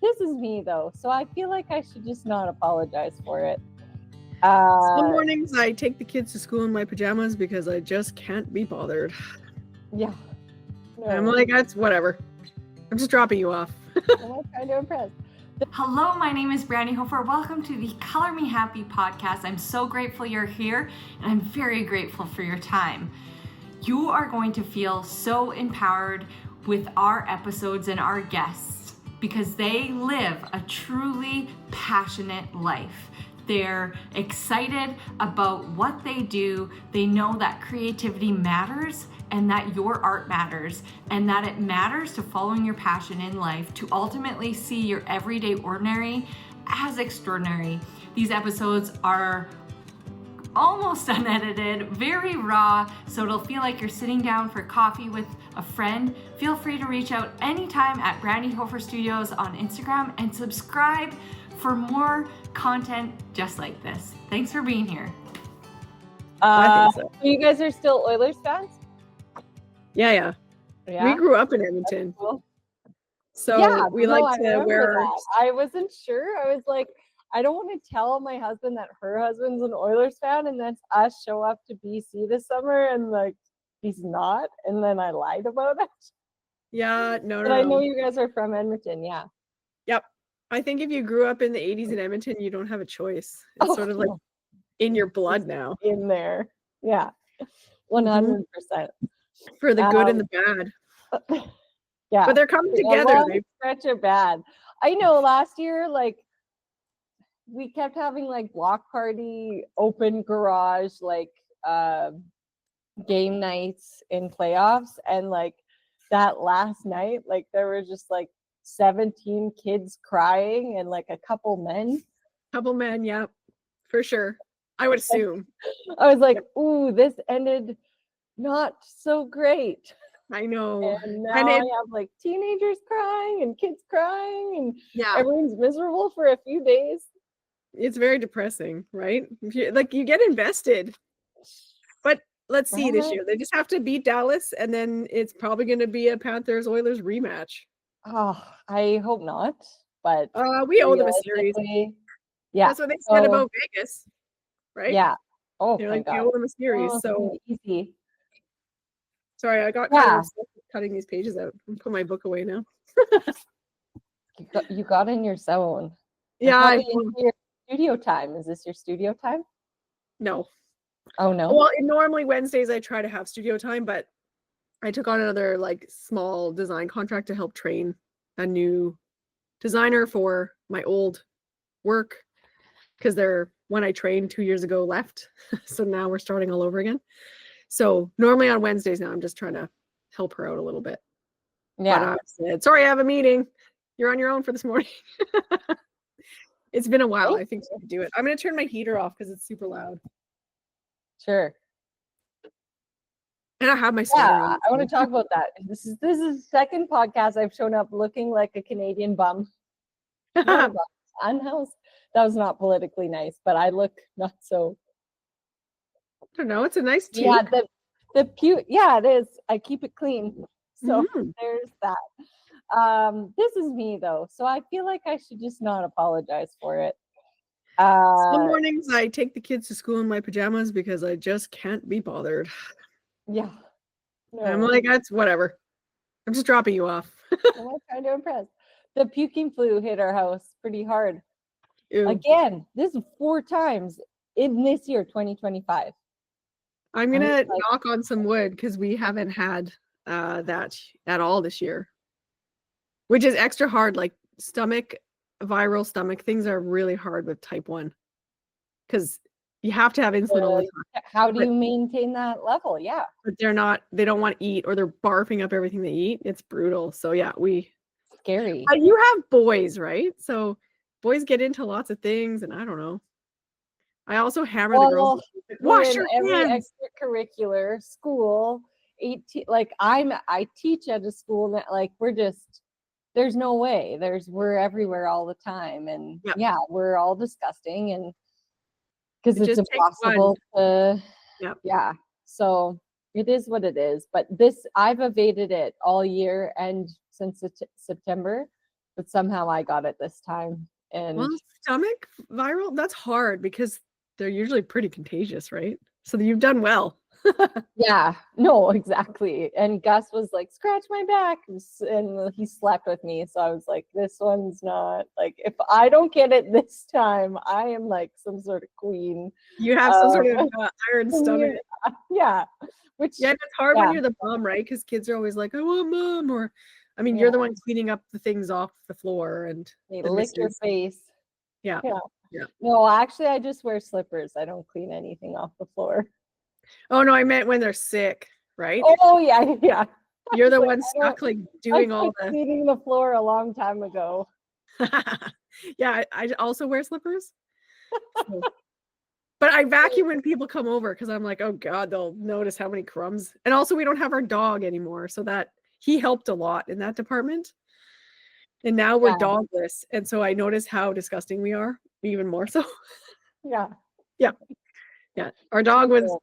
This is me though, so I feel like I should just not apologize for it. Some mornings I take the kids to school in my pajamas because I just can't be bothered. Yeah. No. I'm like, that's whatever. I'm just dropping you off. I'm kind of impressed. Hello, my name is Brandi Hofer. Welcome to the Color Me Happy podcast. I'm so grateful you're here, and I'm very grateful for your time. You are going to feel so empowered with our episodes and our guests because they live a truly passionate life. They're excited about what they do. They know that creativity matters and that your art matters and that it matters to following your passion in life to ultimately see your everyday ordinary as extraordinary. These episodes are almost unedited, very raw, so it'll feel like you're sitting down for coffee with a friend. Feel free to reach out anytime at Brandi Hofer Studios on Instagram and subscribe for more content just like this. Thanks for being here. So you guys are still Oilers fans? Yeah. We grew up in Edmonton. Cool. So we like to wear. That. I wasn't sure. I was like, I don't want to tell my husband that her husband's an Oilers fan and then us show up to BC this summer and like he's not, and then I lied about it. Yeah, no. I know you guys are from Edmonton, yeah. Yep. I think if you grew up in the 80s in Edmonton, you don't have a choice. It's sort of like in your blood now. In there. Yeah. 100%. For the good and the bad. Yeah. But they're coming together. They stretch are bad. I know last year, like, we kept having like block party, open garage, like game nights in playoffs. And like that last night, like there were just like 17 kids crying and like a couple men. Yeah, for sure. I would assume. I was like, ooh, this ended not so great. I know. And now I have like teenagers crying and kids crying and everyone's miserable for a few days. It's very depressing, right? Like you get invested. But let's see this year. They just have to beat Dallas and then it's probably going to be a Panthers-Oilers rematch. Oh, I hope not. But we owe them a series. Yeah. That's what they said about Vegas, right? Yeah. Oh, they're like, we owe them a series. So easy. Sorry, I got kind of cutting these pages out. I'm put my book away now. You got in your zone. Yeah. Your studio time. Is this your studio time? No. Oh no. Well, normally Wednesdays I try to have studio time, but I took on another like small design contract to help train a new designer for my old work because one I trained 2 years ago left. So now we're starting all over again. So normally on Wednesdays now I'm just trying to help her out a little bit. Yeah. But I said, sorry, I have a meeting. You're on your own for this morning. It's been a while. I think I could do it. I'm going to turn my heater off because it's super loud. Sure. And I have my sweater on. I want to talk about that. This is the second podcast I've shown up looking like a Canadian bum. Unhoused. That was not politically nice, but I look not so. I don't know. It's a nice tee. Yeah, the pew. Yeah, it is. I keep it clean. So there's that. This is me though, so I feel like I should just not apologize for it. Some mornings I take the kids to school in my pajamas because I just can't be bothered. Yeah. No. I'm like, that's whatever. I'm just dropping you off. I'm kind of impressed. The puking flu hit our house pretty hard. Ew. Again, this is 4 times in this year, 2025. I'm gonna knock on some wood because we haven't had that at all this year. Which is extra hard, like viral stomach things are really hard with type 1 because you have to have insulin all the time. How do you maintain that level? Yeah. But they don't want to eat or they're barfing up everything they eat. It's brutal. So yeah, scary. You have boys, right? So boys get into lots of things and I don't know. I also hammer the girls. Wash your hands. Every extracurricular school, 18, like I teach at a school that like there's no way. We're everywhere all the time. And we're all disgusting and because it's impossible to so it is what it is. But I've evaded it all year and since September but somehow I got it this time. And well, stomach viral, that's hard because they're usually pretty contagious, right? So you've done well. yeah, no, exactly. And Gus was like, scratch my back. And he slept with me. So I was like, this one's not like, if I don't get it this time, I am like some sort of queen. You have some sort of iron stomach. Yeah. Which, yeah, it's hard when you're the mom, right? Because kids are always like, I want mom. Or, I mean, you're the one cleaning up the things off the floor and they lick your face. Yeah. No, actually, I just wear slippers. I don't clean anything off the floor. Oh, no, I meant when they're sick, right? Oh, yeah. You're the one stuck like doing all the cleaning the floor a long time ago. Yeah, I also wear slippers. But I vacuum when people come over because I'm like, oh God, they'll notice how many crumbs. And also we don't have our dog anymore. So that he helped a lot in that department. And now we're dogless. And so I notice how disgusting we are, even more so. Yeah. Our dog was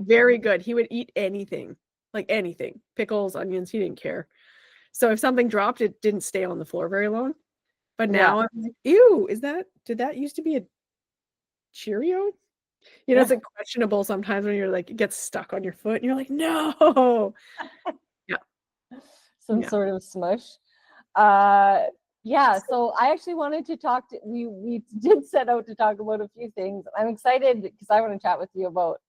very good. He would eat anything, like anything, pickles, onions. He didn't care. So if something dropped, it didn't stay on the floor very long. But now I'm like, ew, did that used to be a Cheerio? You know, it's like questionable sometimes when you're like, it gets stuck on your foot and you're like, no. Some sort of smush. So I actually wanted to talk to we did set out to talk about a few things. I'm excited because I want to chat with you about,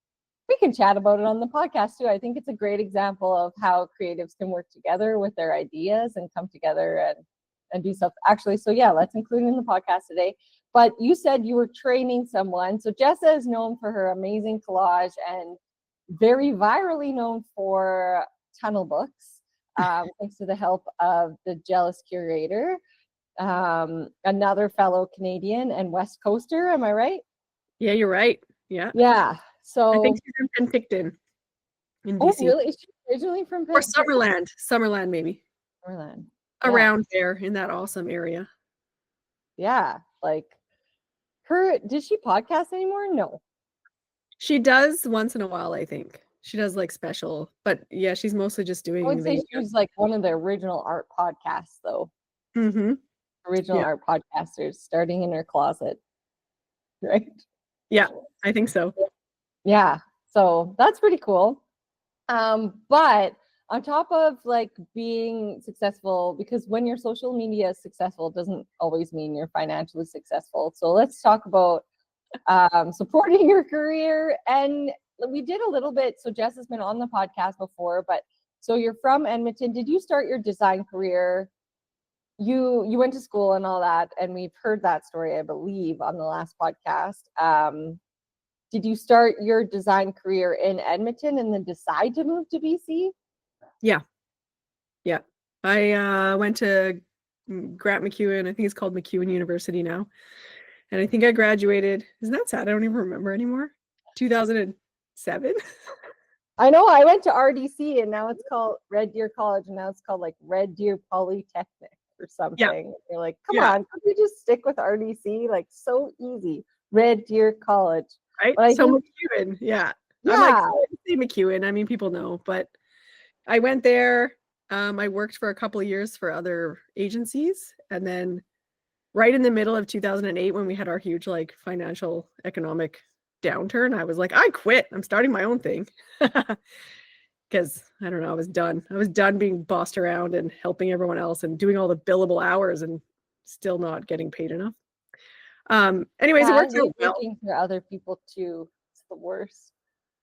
we can chat about it on the podcast too. I think it's a great example of how creatives can work together with their ideas and come together and do stuff. Actually, so let's include it in the podcast today. But you said you were training someone. So Jessa is known for her amazing collage and very virally known for tunnel books, thanks to the help of the Jealous Curator, another fellow Canadian and West Coaster. Am I right? Yeah, you're right. Yeah. Yeah. So I think she's from Penticton in BC. Oh, really? Is she originally from Penticton? Or Summerland, maybe. Summerland. Around there in that awesome area. Yeah. Like does she podcast anymore? No. She does once in a while, I think. She does like special, but yeah, she's mostly just doing. I would say she was like one of the original art podcasts, though. Mm-hmm. Original art podcasters, starting in her closet, right? Yeah, I think so. Yeah, so that's pretty cool. But on top of like being successful, because when your social media is successful, it doesn't always mean you're financially successful. So let's talk about supporting your career. And we did a little bit. So Jess has been on the podcast before, but so you're from Edmonton. Did you start your design career? You went to school and all that, and we've heard that story, I believe, on the last podcast. Did you start your design career in Edmonton and then decide to move to BC? Yeah. I went to Grant MacEwan. I think it's called MacEwan University now. And I think I graduated. Isn't that sad? I don't even remember anymore. 2007. I know. I went to RDC and now it's called Red Deer College, and now it's called like Red Deer Polytechnic or something. Yeah. You're like, come on, could we just stick with RDC? Like, so easy. Red Deer College. Right? But so MacEwan, yeah. I'm like, I say MacEwan. I mean, people know, but I went there. I worked for a couple of years for other agencies, and then right in the middle of 2008, when we had our huge like financial economic downturn, I was like, I quit. I'm starting my own thing. Because I don't know, I was done being bossed around and helping everyone else and doing all the billable hours and still not getting paid enough. Anyways, it worked out well. Working for other people too, it's the worst.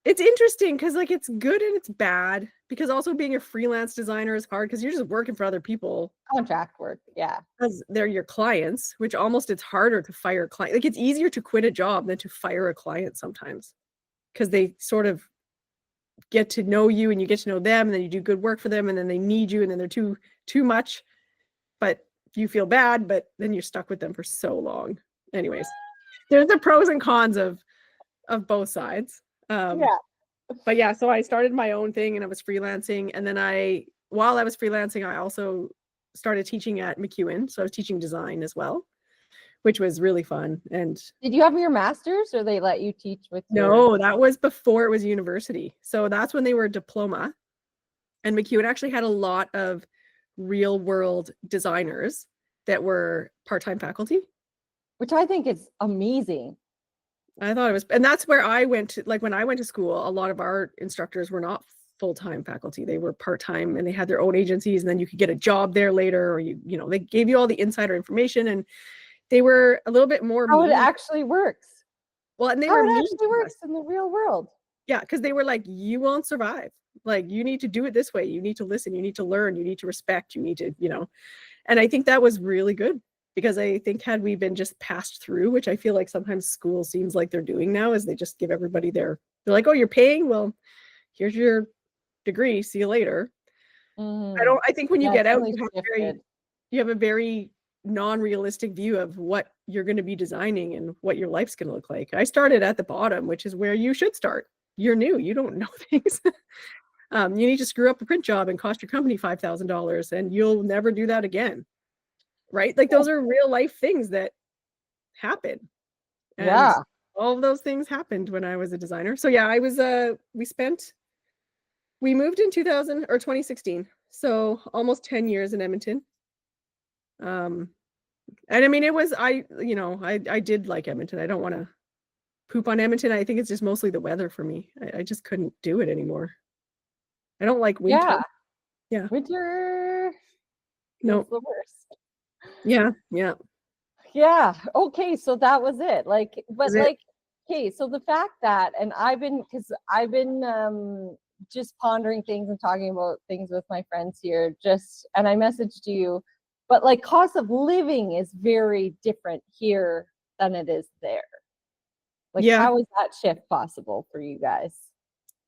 It's interesting because like it's good and it's bad, because also being a freelance designer is hard because you're just working for other people. Contract work, yeah. Because they're your clients, which almost it's harder to fire a client. Like it's easier to quit a job than to fire a client sometimes, because they sort of get to know you and you get to know them, and then you do good work for them, and then they need you, and then they're too much, but you feel bad, but then you're stuck with them for so long. Anyways, there's the pros and cons of both sides. But yeah, so I started my own thing and I was freelancing, and then while I was freelancing, I also started teaching at MacEwan. So I was teaching design as well, which was really fun. And did you have your master's, or they let you teach with No, that was before it was university. So that's when they were diploma. And MacEwan actually had a lot of real world designers that were part-time faculty, which I think is amazing. I thought it was, and that's where I went to, like when I went to school, a lot of our instructors were not full-time faculty. They were part-time and they had their own agencies, and then you could get a job there later, or you know, they gave you all the insider information, and they were a little bit more how it actually works. Well, and they how were it mean actually works in the real world. Yeah, because they were like, you won't survive. Like, you need to do it this way. You need to listen. You need to learn. You need to respect. You need to, you know. And I think that was really good, because I think had we been just passed through, which I feel like sometimes school seems like they're doing now, is they just give everybody they're like, oh, you're paying? Well, here's your degree. See you later. I think when you get out, you have a very non-realistic view of what you're going to be designing and what your life's going to look like. I started at the bottom, which is where you should start. You're new. You don't know things. You need to screw up a print job and cost your company $5,000, and you'll never do that again. Right? Like, those are real life things that happen. And all of those things happened when I was a designer. So yeah, I was we moved in 2016. So almost 10 years in Edmonton. And I mean, it was, I did like Edmonton. I don't want to poop on Edmonton. I think it's just mostly the weather for me. I just couldn't do it anymore. I don't like winter. Yeah. Winter. No. The worst. Yeah. Okay. So that was it. Like, but like, okay. So the fact that, and I've been just pondering things and talking about things with my friends here, and I messaged you, but like, cost of living is very different here than it is there. Like, how is that shift possible for you guys?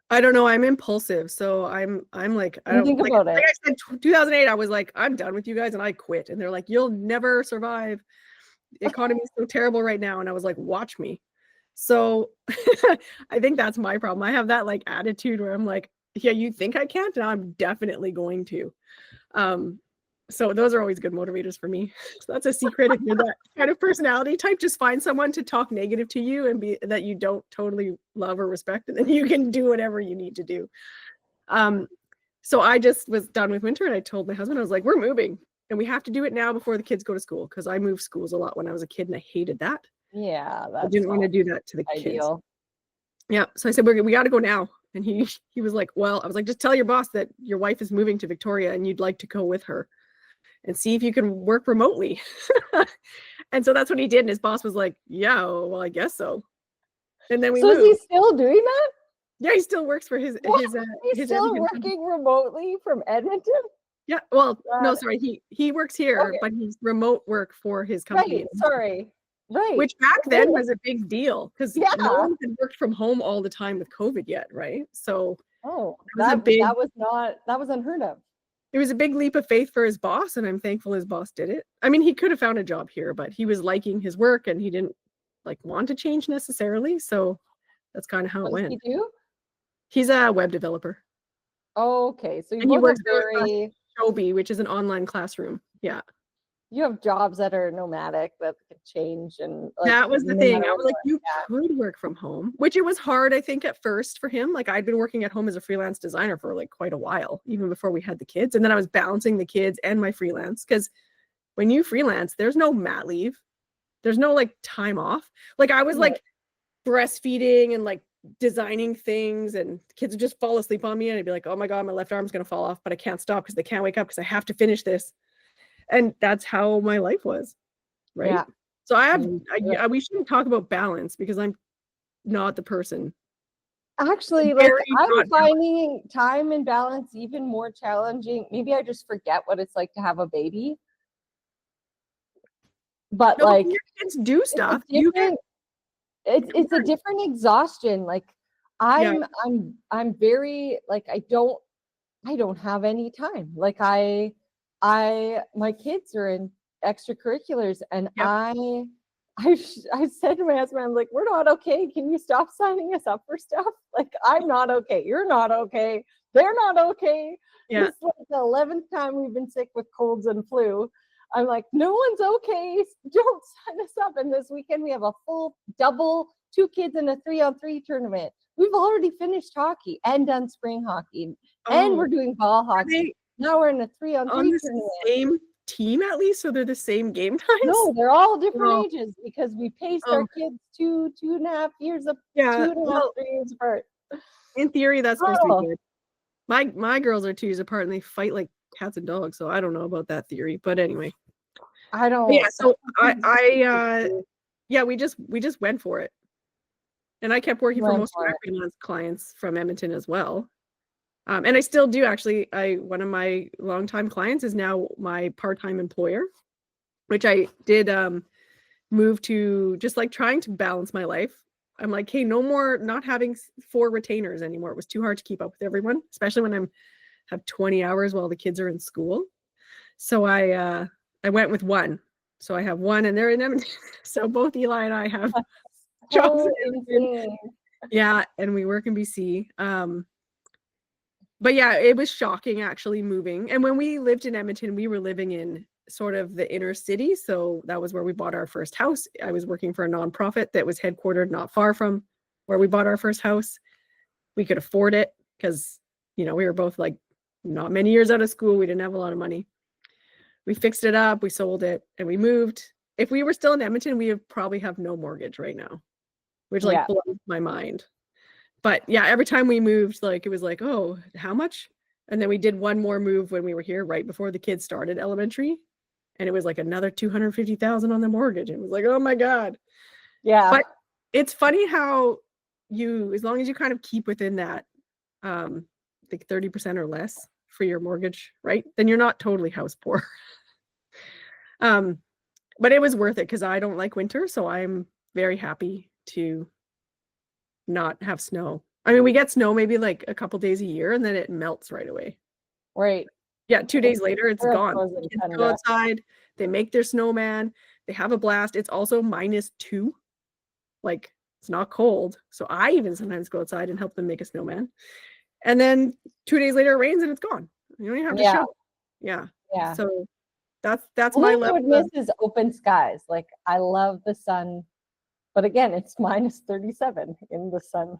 I don't know. I'm impulsive. So I'm like, I don't think about it. Like I said, 2008, I was like, I'm done with you guys, and I quit. And they're like, you'll never survive. The economy is so terrible right now. And I was like, watch me. So I think that's my problem. I have that like attitude where I'm like, yeah, you think I can't? And I'm definitely going to. So those are always good motivators for me. So that's a secret. If you're that kind of personality type, just find someone to talk negative to you and be that you don't totally love or respect, and then you can do whatever you need to do. So I just was done with winter, and I told my husband, I was like, we're moving, and we have to do it now before the kids go to school, because I moved schools a lot when I was a kid, and I hated that. Yeah, I didn't want to do that to the ideal. kids. Yeah, so I said, we got to go now. And he was like, well, I was like, just tell your boss that your wife is moving to Victoria and you'd like to go with her and see if you can work remotely. And so that's what he did. And his boss was like, yeah, well, I guess so. And then we moved. Is he still doing that? Yeah, he still works for his still working remotely from Edmonton? Yeah, well, no, sorry. He works here, but he's remote work for his company. Right. Which back then was a big deal, because no one had worked from home all the time with COVID yet, right? So that was unheard of. It was a big leap of faith for his boss, and I'm thankful his boss did it. I mean, he could have found a job here, but he was liking his work and he didn't like want to change necessarily. So that's kind of how it went. What does he do? He's a web developer. Oh, okay. So he works very Shobi, which is an online classroom. Yeah. You have jobs that are nomadic that could change, and like, that was the thing. I was like, you could work from home, which it was hard, I think, at first for him. Like, I'd been working at home as a freelance designer for like quite a while, even before we had the kids. And then I was balancing the kids and my freelance, because when you freelance, there's no mat leave. There's no like time off. Like, I was like breastfeeding and like designing things, and kids would just fall asleep on me, and I'd be like, oh my God, my left arm's going to fall off, but I can't stop because they can't wake up because I have to finish this. And that's how my life was, right? Yeah. So we shouldn't talk about balance, because I'm not the person. Actually, like, I'm finding time and balance even more challenging. Maybe I just forget what it's like to have a baby. But no, like, your kids do stuff. It's a different exhaustion. Like, I'm very like, I don't have any time. Like, my kids are in extracurriculars, and I said to my husband, I'm like, we're not okay. Can you stop signing us up for stuff? Like, I'm not okay. You're not okay. They're not okay. Yeah. This is like the 11th time we've been sick with colds and flu. I'm like, no one's okay. Don't sign us up. And this weekend we have a full double, 2 kids in a 3-on-3 tournament. We've already finished hockey and done spring hockey, and we're doing ball hockey. Now we're in a 3-on-3 on the same team at least, so they're the same game times? No, they're all different Well, ages because we paced our kids 2.5 years up, yeah, 2.5, 3 years apart. in theory, that's supposed to Oh. be good. My girls are 2 years apart and they fight like cats and dogs, so I don't know about that theory. But anyway. I don't. Yeah, so we just went for it. And I kept working for most of my freelance clients from Edmonton as well. And I still do actually. One of my longtime clients is now my part-time employer, which I did move to, just like trying to balance my life. I'm like, hey, no more not having 4 retainers anymore. It was too hard to keep up with everyone, especially when have 20 hours while the kids are in school. So I went with 1. So I have 1 and they're in Edmonton. So both Eli and I have jobs in Edmonton. Yeah, and we work in BC. But yeah, it was shocking actually moving. And when we lived in Edmonton, we were living in sort of the inner city. So that was where we bought our first house. I was working for a nonprofit that was headquartered not far from where we bought our first house. We could afford it because, we were both like not many years out of school. We didn't have a lot of money. We fixed it up, we sold it, and we moved. If we were still in Edmonton, we would probably have no mortgage right now, which like blows my mind. But yeah, every time we moved, like it was like, oh, how much? And then we did one more move when we were here right before the kids started elementary. And it was like another $250,000 on the mortgage. It was like, oh my God. Yeah. But it's funny how as long as you kind of keep within that, like 30% or less for your mortgage, right? Then you're not totally house poor. But it was worth it because I don't like winter. So I'm very happy to not have snow. I mean, we get snow maybe like a couple days a year and then it melts right away. Right. Yeah, 2 days later, it's gone. Kids go outside, they make their snowman, they have a blast. It's also -2. Like, it's not cold. So I even sometimes go outside and help them make a snowman. And then 2 days later, it rains and it's gone. You don't even have to shovel. Yeah. Yeah. So that's my level. What I would miss is open skies. Like, I love the sun. But again, it's -37 in the sun.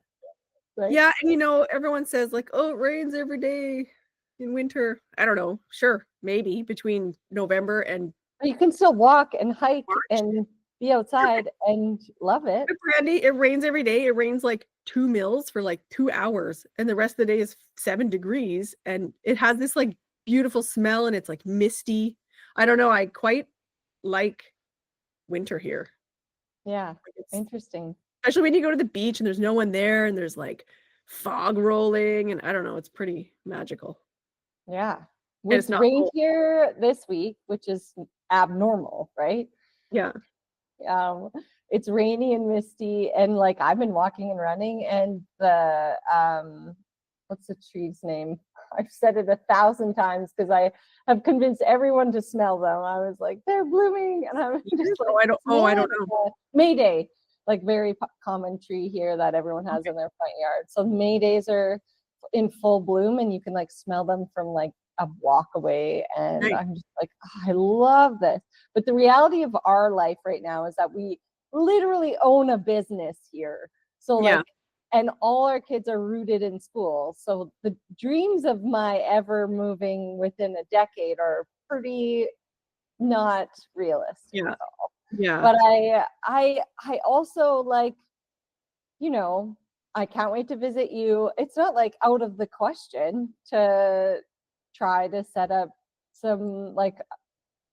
Right? Yeah, and everyone says like, oh, it rains every day in winter. I don't know. Sure, maybe between November and you can still walk and hike March. And be outside and love it. Brandi, it rains every day. It rains like 2 mils for like 2 hours, and the rest of the day is 7 degrees, and it has this like beautiful smell, and it's like misty. I don't know. I quite like winter here. Yeah, interesting. Especially when you go to the beach and there's no one there and there's like fog rolling, and I don't know, it's pretty magical. Yeah. It's rained here this week, which is abnormal, right? Yeah. It's rainy and misty, and like I've been walking and running, and the what's the tree's name? I've said it 1,000 times because I have convinced everyone to smell them. I was like, they're blooming, and I'm just like, I don't know. Mayday, like very common tree here that everyone has in their front yard. So Maydays are in full bloom, and you can like smell them from like a block away. And nice. I'm just like, oh, I love this. But the reality of our life right now is that we literally own a business here. So like, and all our kids are rooted in school. So the dreams of my ever moving within a decade are pretty not realistic at all. Yeah. But I also like, I can't wait to visit you. It's not like out of the question to try to set up some like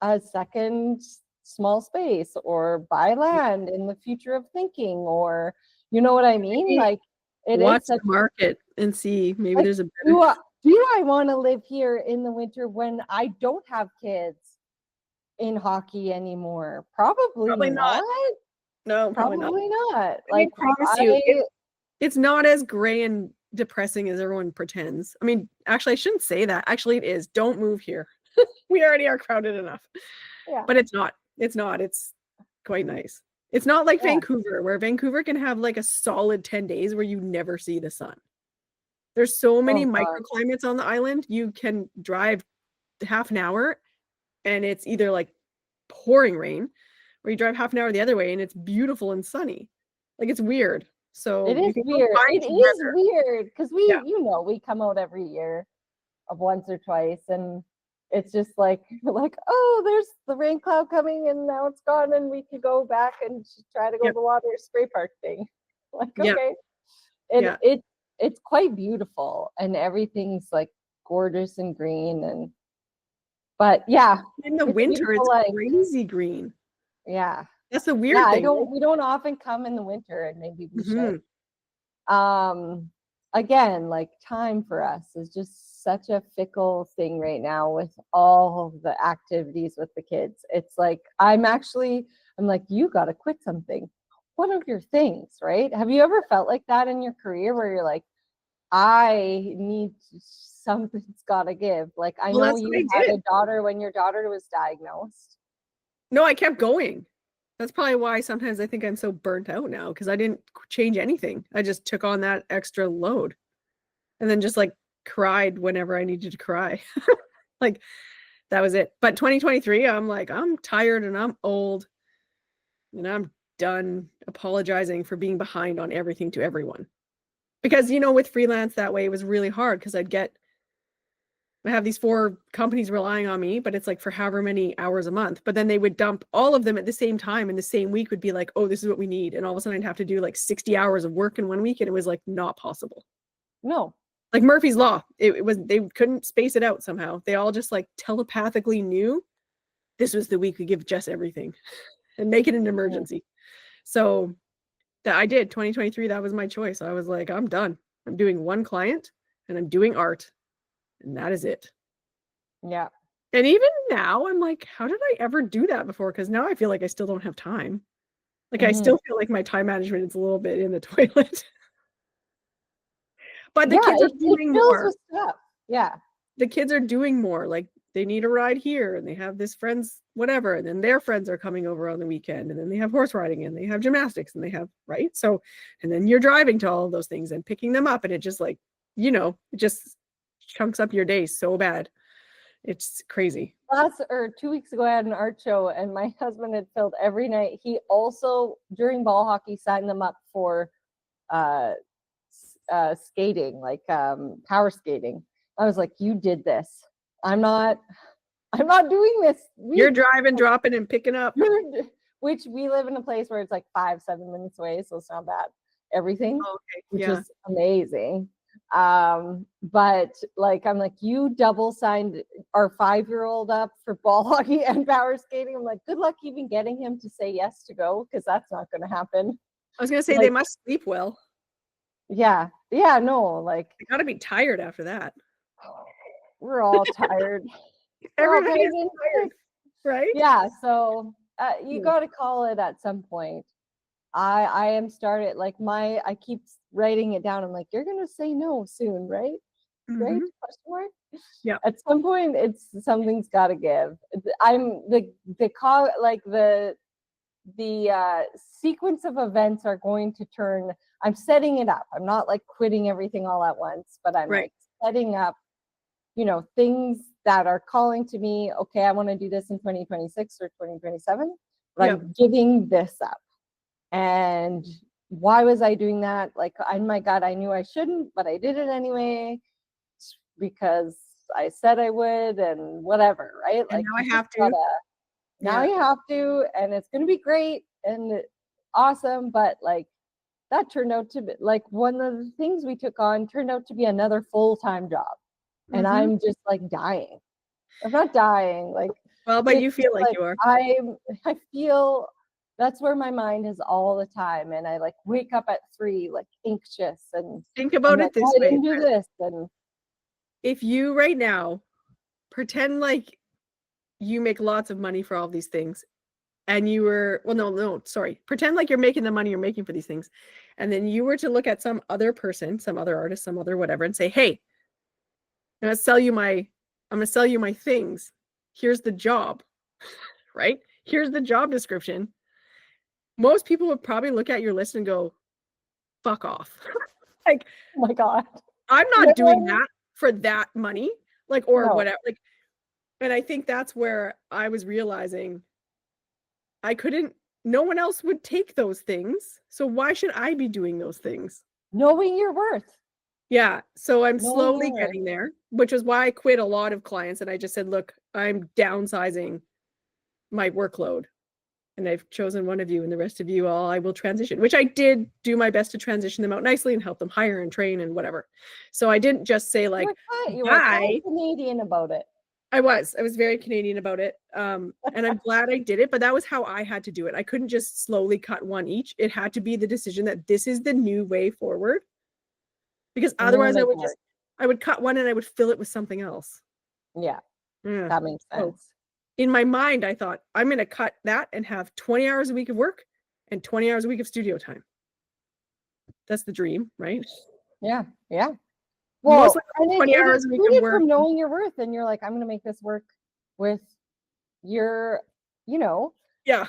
a second small space or buy land in the future of thinking, or you know what I mean? Like watch the market and see maybe like, there's a better... do I want to live here in the winter when I don't have kids in hockey anymore? Probably not. No, probably not. Like, I promise you, it's not as gray and depressing as everyone pretends. I mean, actually, I shouldn't say that. Actually, it is. Don't move here. We already are crowded enough. Yeah. But it's not. It's not. It's quite nice. It's not like Vancouver, where Vancouver can have like a solid 10 days where you never see the sun. There's so many microclimates on the island. You can drive half an hour and it's either like pouring rain, or you drive half an hour the other way and it's beautiful and sunny. Like, it's weird. So it is weird. It is weird because we come out every year of once or twice, and it's just like, oh, there's the rain cloud coming and now it's gone and we can go back and try to go to the water spray park thing. Like, okay. And it's quite beautiful and everything's like gorgeous and green but yeah. In the winter, it's like, crazy green. Yeah. That's the weird thing. We don't often come in the winter and maybe we should. Again, like time for us is just such a fickle thing right now with all of the activities with the kids. It's like, I'm like, you got to quit something. What are your things, right? Have you ever felt like that in your career where you're like, something's got to give? Like, I know you had a daughter when your daughter was diagnosed. No, I kept going. That's probably why sometimes I think I'm so burnt out now, because I didn't change anything. I just took on that extra load and then just like cried whenever I needed to cry. Like, that was it. But 2023, I'm like, I'm tired and I'm old and I'm done apologizing for being behind on everything to everyone. Because, with freelance that way, it was really hard because I have these 4 companies relying on me, but it's like for however many hours a month. But then they would dump all of them at the same time in the same week, would be like, oh, this is what we need. And all of a sudden I'd have to do like 60 hours of work in one week. And it was like not possible. No. Like Murphy's Law. It was, they couldn't space it out somehow. They all just like telepathically knew this was the week we give Jess everything and make it an emergency. So that I did 2023. That was my choice. I was like, I'm done. I'm doing one client and I'm doing art. And that is it. Yeah. And even now, I'm like, how did I ever do that before? Because now I feel like I still don't have time. Like, I still feel like my time management is a little bit in the toilet. But the kids are doing more. Yeah. The kids are doing more. Like, they need a ride here and they have this friend's whatever. And then their friends are coming over on the weekend. And then they have horse riding and they have gymnastics and they have, right? So, and then you're driving to all of those things and picking them up. And it just like, it just chunks up your day so bad. It's crazy. 2 weeks ago I had an art show and my husband had filled every night. He also during ball hockey signed them up for skating, like power skating. I was like, you did this. I'm not doing this. You're driving, dropping and picking up. Which we live in a place where it's like 5-7 minutes away, so it's not bad. Everything. Which is amazing. But like, I'm like, you double signed our 5-year-old up for ball hockey and power skating. I'm like, good luck even getting him to say yes to go, because that's not going to happen. I was going to say, they must sleep well. Yeah. No, like, they got to be tired after that. We're all tired. Everybody's tired, right? Yeah. So you got to call it at some point. I am started like I keep writing it down. I'm like, you're gonna say no soon, right? Right? Question mark. Yeah. At some point, something's got to give. I'm the sequence of events are going to turn. I'm setting it up. I'm not like quitting everything all at once, but I'm like setting up, things that are calling to me. Okay, I want to do this in 2026 or 2027, but I'm giving this up. And why was I doing that? Like, oh my God, I knew I shouldn't, but I did it anyway because I said I would and whatever, right? And like, now I have to. Now you have to, and it's going to be great and awesome. But like, that turned out to be like one of the things we took on turned out to be another full-time job. And I'm just like dying. I'm not dying. Like, well, but you feel like you are. I feel that's where my mind is all the time. And I like wake up at 3, like anxious and think about it this way. I didn't do this. And if you right now pretend like you make lots of money for all of these things and you were, pretend like you're making the money you're making for these things. And then you were to look at some other person, some other artist, some other whatever, and say, hey, I'm going to sell you my things. Here's the job, right? Here's the job description. Most people would probably look at your list and go, fuck off. Like, oh my God, I'm not doing that for that money, like, or whatever. Like, and I think that's where I was realizing no one else would take those things. So why should I be doing those things? Knowing your worth. Yeah. So I'm No slowly more. getting there, which is why I quit a lot of clients. And I just said, look, I'm downsizing my workload. And I've chosen one of you, and the rest of you all I will transition, which I did do my best to transition them out nicely and help them hire and train and whatever. So I didn't just say like, you were kind of Canadian about it. I was very Canadian about it. And I'm glad I did it, but that was how I had to do it. I couldn't just slowly cut one each. It had to be the decision that this is the new way forward, because otherwise I would cut one and I would fill it with something else. Yeah. That makes sense. So, in my mind, I thought I'm going to cut that and have 20 hours a week of work and 20 hours a week of studio time. That's the dream, right? Yeah. Yeah. Well, and 20 hours a week of work. From knowing your worth, and you're like, I'm going to make this work with your, Yeah.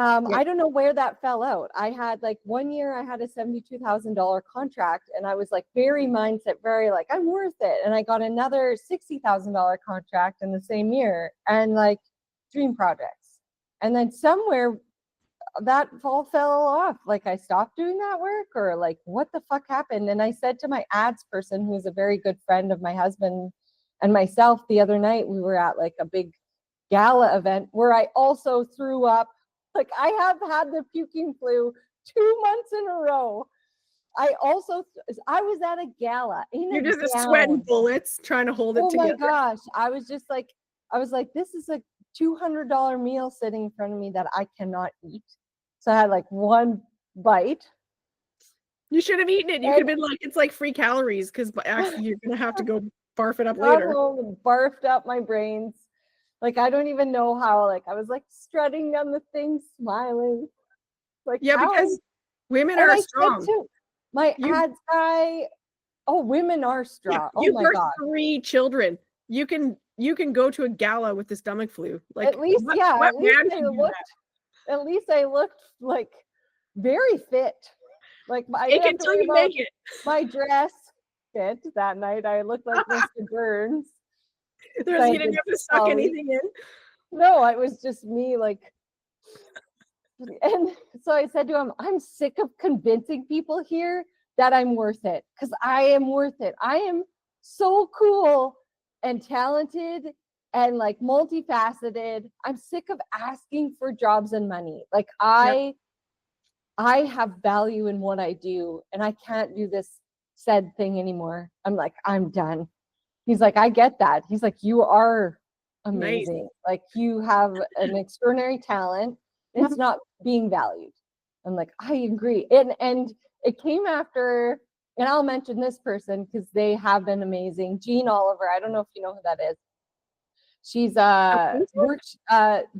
I don't know where that fell out. I had like 1 year, I had a $72,000 contract, and I was like very like, I'm worth it. And I got another $60,000 contract in the same year, and like dream projects. And then somewhere that all fell off. Like I stopped doing that work, or like what the fuck happened? And I said to my ads person, who's a very good friend of my husband and myself, the other night, we were at like a big gala event where I also threw up. Like I have had the puking flu 2 months in a row. I was at a gala. You're just sweating bullets trying to hold it together. Oh my gosh. I was like, this is a $200 meal sitting in front of me that I cannot eat. So I had like one bite. You should have eaten it. You could have been like, it's like free calories, because actually you're going to have to go barf it up later. Barfed up my brains. Like, I don't even know how, like, I was like strutting down the thing, smiling. Like, yeah, because women are strong. My ads guy, women are strong. Yeah, my God. 3 children. You can go to a gala with the stomach flu. Like, at least I looked like very fit. Like I didn't have to worry about my dress fit that night. I looked like Mr. Burns. You didn't have to suck anything in. No, it was just me, like. And so I said to him, I'm sick of convincing people here that I'm worth it, because I am worth it. I am so cool and talented and like multifaceted. I'm sick of asking for jobs and money. Like I have value in what I do, and I can't do this said thing anymore. I'm like, I'm done. He's like, I get that. He's like, you are amazing. Nice. Like you have an extraordinary talent. It's not being valued. I'm like, I agree. And it came after, and I'll mention this person because they have been amazing. Jean Oliver. I don't know if you know who that is. She's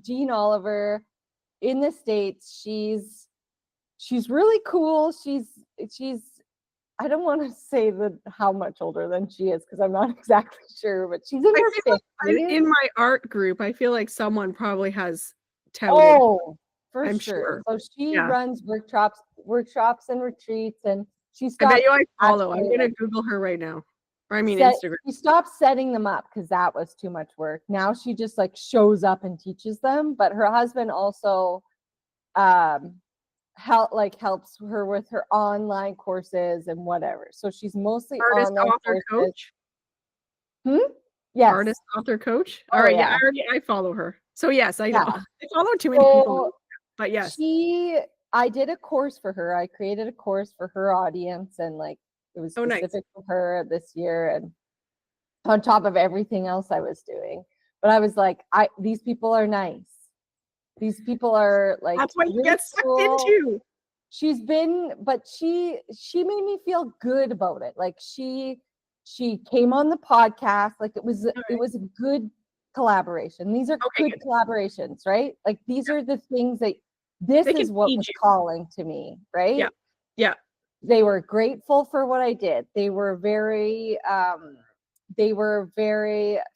Jean Oliver in the States. She's really cool. She's I don't want to say how much older than she is, because I'm not exactly sure, but she's in her 50s. In my art group, I feel like someone probably has touted. Oh, for sure. So she runs workshops and retreats, and she stopped. I bet you I follow. I'm gonna Google her right now. Or I mean Instagram. She stopped setting them up because that was too much work. Now she just like shows up and teaches them. But her husband also helps her with her online courses and whatever. So she's mostly artist, author, coach. Yes. Artist, author, coach. All right. Yeah. I follow her. So yes, I know. I follow too many people. But yes. I did a course for her. I created a course for her audience, and like it was specific for her this year, and on top of everything else I was doing. But I was like, these people are nice. These people are like, that's what you get sucked into. She made me feel good about it. Like she came on the podcast. Like it was a good collaboration. These are good collaborations, right? Like these are the things that this is what was calling to me, right? Yeah. Yeah. They were grateful for what I did. They were very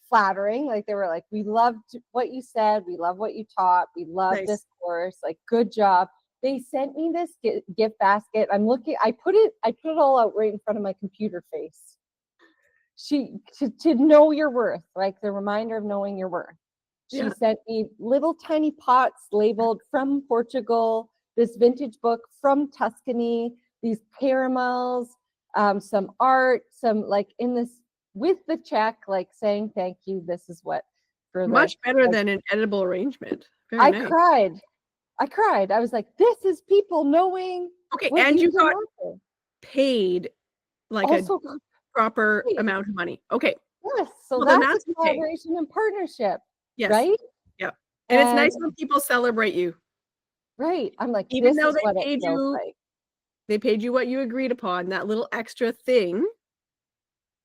flattering. Like they were like, we loved what you said. We love what you taught. We love this course. Like, good job. They sent me this gift basket. I'm looking, I put it all out right in front of my computer face. To know your worth, like the reminder of knowing your worth. She sent me little tiny pots labeled from Portugal, this vintage book from Tuscany, these caramels, some art, some like in this with the check, like saying thank you. This is what for much better like, than an edible arrangement. Very I nice. cried. I was like, this is people knowing. Okay, what and you got offer. paid like Also, a proper paid. amount of money. Okay. Yes, so Well, that's a collaboration and partnership. Yes. Right? Yeah. And it's nice when people celebrate you. Right. I'm like, even this though is they what it paid feels you, like. they paid you what you agreed upon. That little extra thing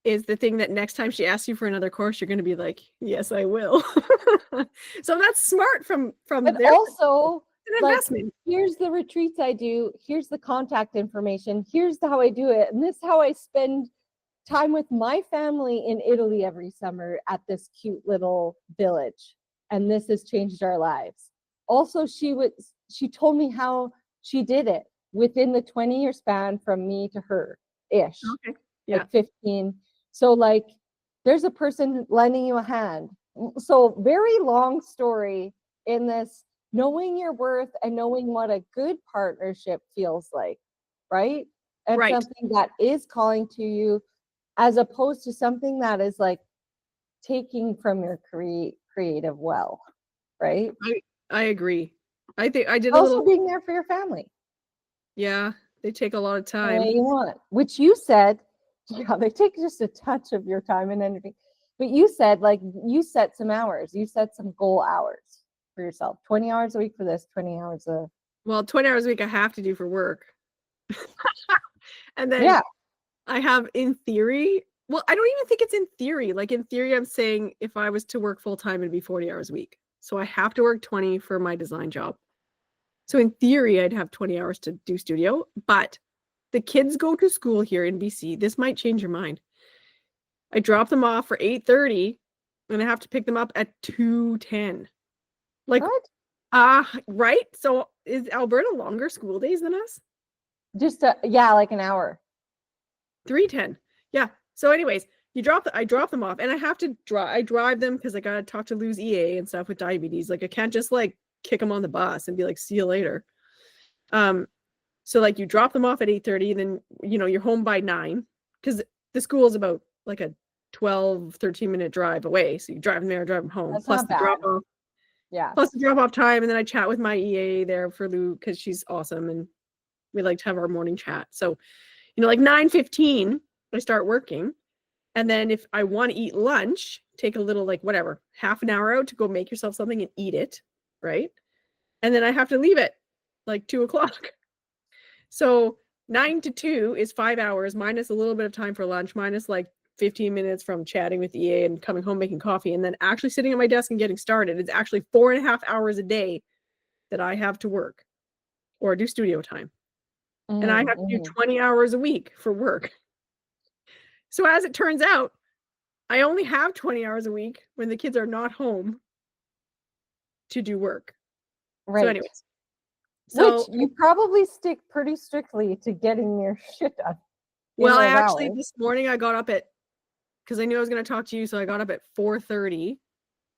is the thing that next time she asks you for another course, you're going to be like, yes, I will. So that's smart from But their also, an like, investment. here's the retreats I do. Here's the contact information. Here's how I do it. And this is how I spend time with my family in Italy every summer at this cute little village. And this has changed our lives. Also, she told me how she did it within the 20-year span from me to her ish. Okay. Yeah. Like 15. So like there's a person lending you a hand. So very long story in this, knowing your worth and knowing what a good partnership feels like, right? And right. Something that is calling to you as opposed to something that is like taking from your creative well, right? I agree. I think I did also being there for your family. Yeah, they take a lot of time. You want, which you said, yeah, they take just a touch of your time and energy. But you said, like, you set some hours. You set some goal hours for yourself. 20 hours a week for this, 20 hours a... Well, 20 hours a week I have to do for work. And then yeah. I have in theory, well, I don't even think it's in theory. Like in theory, I'm saying if I was to work full time, it'd be 40 hours a week. So I have to work 20 for my design job. So in theory, I'd have 20 hours to do studio, but the kids go to school here in BC. This might change your mind. I drop them off for 8:30 and I have to pick them up at 2:10. Like, what? Right? So is Alberta longer school days than us? Just yeah, like an hour. 3:10. Yeah. So anyways, I drop them off and I have to drive them because I got to talk to Lou's EA and stuff with diabetes. Like I can't just like kick them on the bus and be like, see you later. So like you drop them off at 8:30 and then, you're home by 9 because the school is about like a 13 minute drive away. So you drive them there, drive them home. That's plus not the bad. drop off. Yeah. Plus the drop off time. And then I chat with my EA there for Lou because she's awesome. And we like to have our morning chat. So, like 9:15, I start working. And then if I want to eat lunch, take a little, like whatever, half an hour out to go make yourself something and eat it. Right. And then I have to leave it like 2:00. So 9 to 2 is 5 hours minus a little bit of time for lunch, minus like 15 minutes from chatting with EA and coming home, making coffee, and then actually sitting at my desk and getting started. It's actually 4.5 hours a day that I have to work or do studio time. And I have to do 20 hours a week for work. So as it turns out, I only have 20 hours a week when the kids are not home to do work. Right. So anyways. Which you probably stick pretty strictly to getting your shit done. Well, this morning I got up because I knew I was going to talk to you. So I got up at 4:30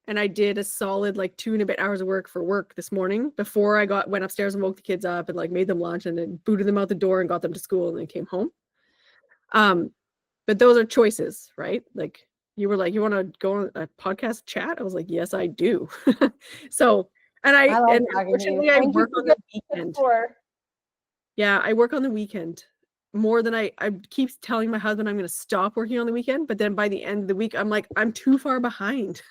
and I did a solid like 2 and a bit hours of work this morning before I went upstairs and woke the kids up and like made them lunch and then booted them out the door and got them to school and then came home. But those are choices, right? Like you were like, you want to go on a podcast chat? I was like, yes, I do. So, and unfortunately I work on the weekend. Yeah, I work on the weekend more than I keep telling my husband I'm going to stop working on the weekend. But then by the end of the week, I'm like, I'm too far behind.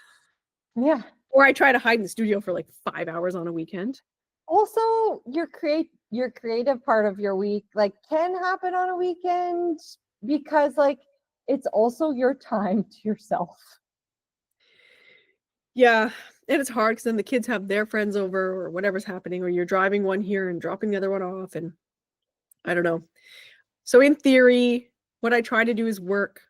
Yeah. Or I try to hide in the studio for like 5 hours on a weekend. Also, your creative part of your week like can happen on a weekend because like it's also your time to yourself. Yeah. And it's hard because then the kids have their friends over or whatever's happening, or you're driving one here and dropping the other one off. And I don't know. So in theory, what I try to do is work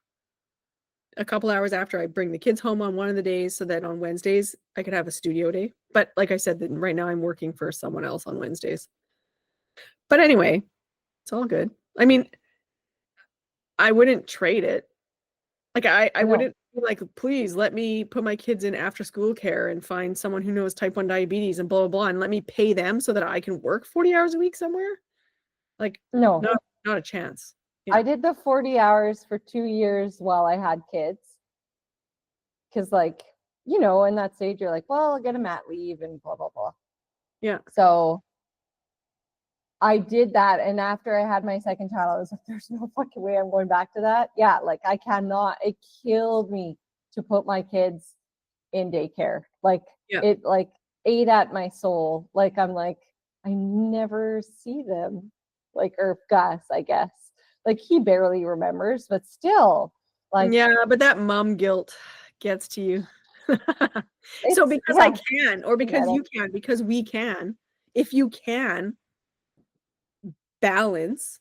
a couple hours after I bring the kids home on one of the days so that on Wednesdays I could have a studio day. But like I said, right now I'm working for someone else on Wednesdays. But anyway, it's all good. I mean, I wouldn't trade it. Like I wouldn't be like, please let me put my kids in after school care and find someone who knows type 1 diabetes and blah, blah, blah, and let me pay them so that I can work 40 hours a week somewhere. Like, no, not a chance. I did the 40 hours for 2 years while I had kids. Because, like, you know, in that stage, you're like, well, I'll get a mat leave and blah, blah, blah. Yeah. So I did that. And after I had my second child, I was like, there's no fucking way I'm going back to that. Yeah. Like, I cannot. It killed me to put my kids in daycare. Like, it like ate at my soul. Like, I'm like, I never see them. Like, or Gus, I guess. Like, he barely remembers, but still. Like, yeah, but that mom guilt gets to you. So because I can, or because you can, because we can, if you can balance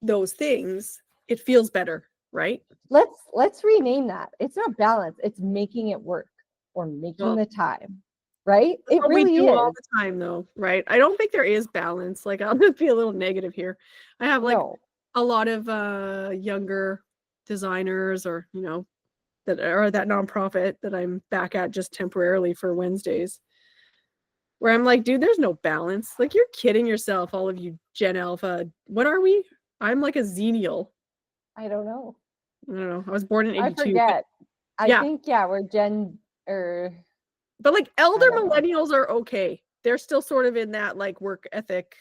those things, it feels better, right? Let's rename that. It's not balance, it's making it work or making the time, right? It really is all the time though, right? I don't think there is balance. Like, I'll just be a little negative here. I have like a lot of younger designers, or you know, that are that nonprofit that I'm back at just temporarily for Wednesdays, where I'm like, dude, there's no balance. Like, you're kidding yourself, all of you Gen Alpha. What are we? I'm like a Xennial. I don't know. I was born in 82. I forget. I think we're Gen but like elder millennials are okay. They're still sort of in that like work ethic.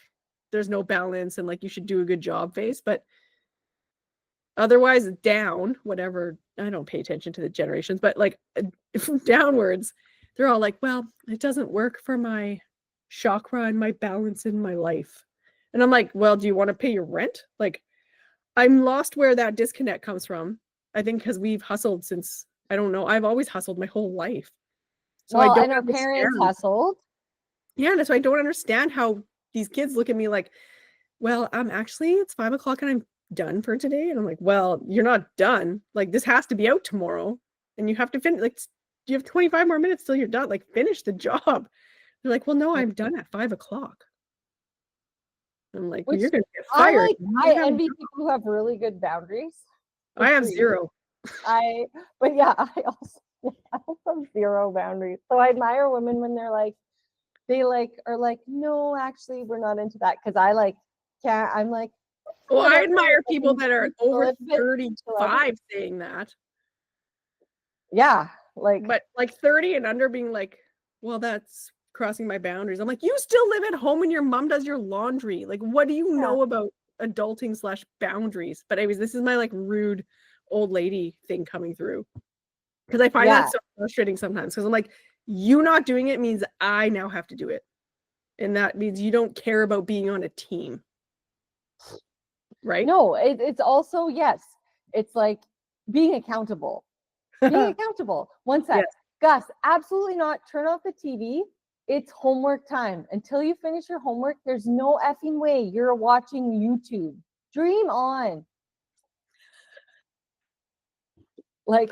There's no balance and like you should do a good job phase, but otherwise down, whatever. I don't pay attention to the generations, but like downwards, they're all like, well, it doesn't work for my chakra and my balance in my life. And I'm like, well, do you want to pay your rent? Like, I'm lost where that disconnect comes from. I think because we've hustled since, I don't know, I've always hustled my whole life. So I don't and our parents hustled. Yeah, and so I don't understand how these kids look at me like, well, actually it's 5 o'clock and I'm done for today. And I'm like, well, you're not done. Like, this has to be out tomorrow and you have to finish. Like, you have 25 more minutes till you're done. Like, finish the job. They're like, well, no, I'm done at 5 o'clock. I'm like, well, you're gonna get fired. I envy people who have really good boundaries. I have zero. I also have zero boundaries. So I admire women when they are like, no, actually, we're not into that. Because I like can't. I'm like, well, I admire people that are over 35 saying that. Yeah, but like 30 and under being like, well, that's crossing my boundaries. I'm like, you still live at home and your mom does your laundry. Like, what do you know about adulting / boundaries? But anyways, this is my like rude old lady thing coming through, because I find that so frustrating sometimes, because I'm like, you not doing it means I now have to do it, and that means you don't care about being on a team, right? No, it's also, yes, it's like being accountable. One sec. Gus, absolutely not. Turn off the TV. It's homework time. Until you finish your homework, there's no effing way you're watching YouTube. Dream on. Like,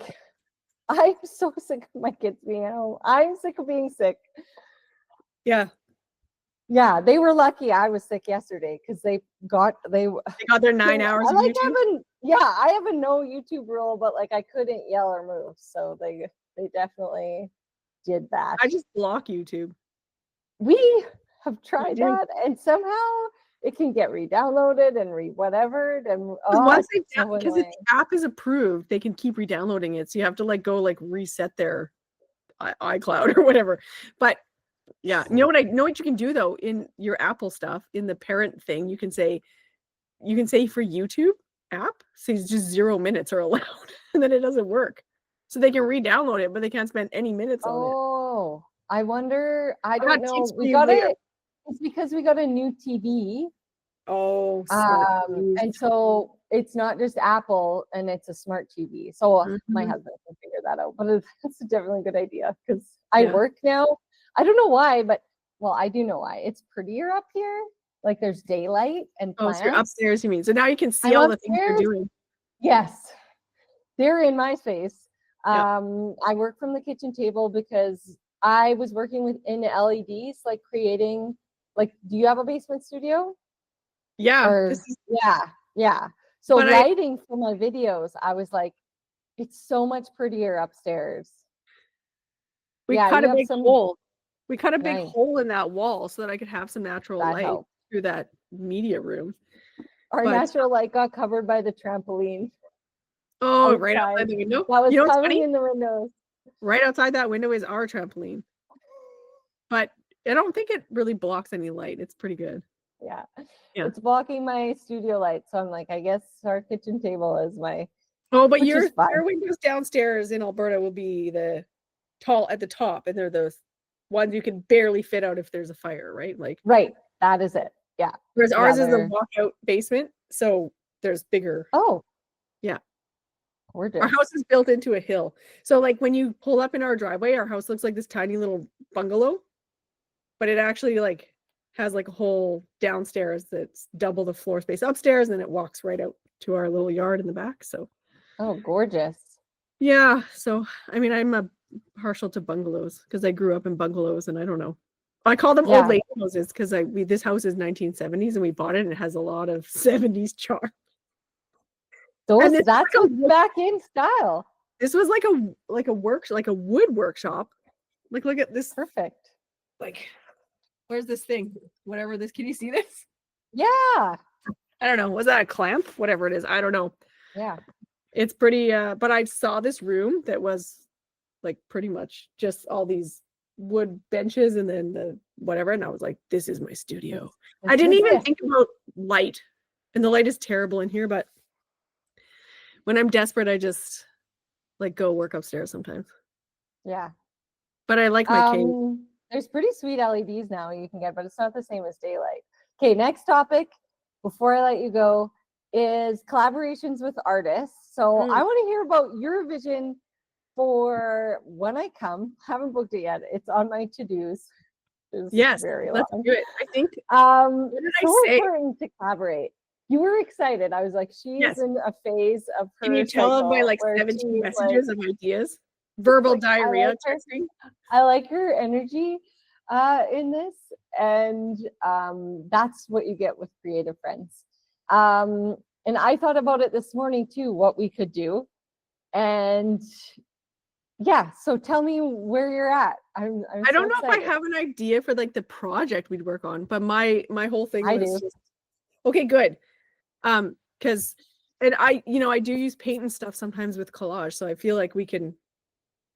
I'm so sick of my kids being at home. I'm sick of being sick. Yeah, they were lucky I was sick yesterday because they got their 9 hours of YouTube. I have a no YouTube rule, but like I couldn't yell or move, so they definitely did that. I just block YouTube. We have tried that, and somehow it can get re-downloaded and whatever. And once because if the app is approved, they can keep re-downloading it. So you have to like go like reset their iCloud or whatever. But yeah, you know what you can do though in your Apple stuff, in the parent thing, you can say for YouTube app, say just 0 minutes are allowed, and then it doesn't work. So they can re-download it, but they can't spend any minutes on it. Oh, I wonder. I don't know. It's because we got a new TV. Oh, and so it's not just Apple, and it's a smart TV. So my husband can figure that out. But it's definitely a good idea, because I work now. I don't know why, but I do know why. It's prettier up here. Like, there's daylight and plants. So you're upstairs, you mean? So now you can see all the things you're doing. Yes, they're in my space. I work from the kitchen table because I was working in LEDs, like creating. Like, do you have a basement studio? Yeah. Yeah. So lighting for my videos, I was like, it's so much prettier upstairs. We cut a big hole. We cut a big hole in that wall so that I could have some natural light through that media room. Our natural light got covered by the trampoline. Oh, right outside the window? That was coming in the windows. Right outside that window is our trampoline. But I don't think it really blocks any light. It's pretty good. Yeah. It's blocking my studio light. So I'm like, I guess our kitchen table is my... Oh, but your windows downstairs in Alberta will be the tall at the top. And they're those ones you can barely fit out if there's a fire, right? Like, right. That is it. Yeah. Whereas ours is a walkout basement. So there's bigger. Oh. Yeah. Gorgeous. Our house is built into a hill. So like when you pull up in our driveway, our house looks like this tiny little bungalow. But it actually like has like a whole downstairs that's double the floor space upstairs, and then it walks right out to our little yard in the back. So, oh, gorgeous. Yeah. So, I mean, I'm partial to bungalows because I grew up in bungalows, and I don't know. I call them old lady houses because this house is 1970s, and we bought it, and it has a lot of 70s charm. That's back in style. This was like a wood workshop. Like, look at this. Perfect. Like, where's this thing? Whatever this. Can you see this? Yeah. I don't know. Was that a clamp? Whatever it is. I don't know. Yeah. It's pretty, but I saw this room that was like pretty much just all these wood benches and then the whatever. And I was like, this is my studio. I didn't even think about light. And the light is terrible in here, but when I'm desperate, I just like go work upstairs sometimes. Yeah. But I like my cave. There's pretty sweet LEDs now you can get, but it's not the same as daylight. Okay, next topic before I let you go is collaborations with artists. So I want to hear about your vision for when I come. Haven't booked it yet. It's on my to-dos. Yes, let's do it. I think important to collaborate. You were excited. I was like, she's in a phase of her. Can you tell them by like 17 messages of ideas? Verbal diarrhea. I like her energy in this, and that's what you get with creative friends. And I thought about it this morning too, what we could do, and yeah. So tell me where you're at. I don't know if I have an idea for like the project we'd work on, but my whole thing was just, okay, good. Because I do use paint and stuff sometimes with collage, so I feel like we can.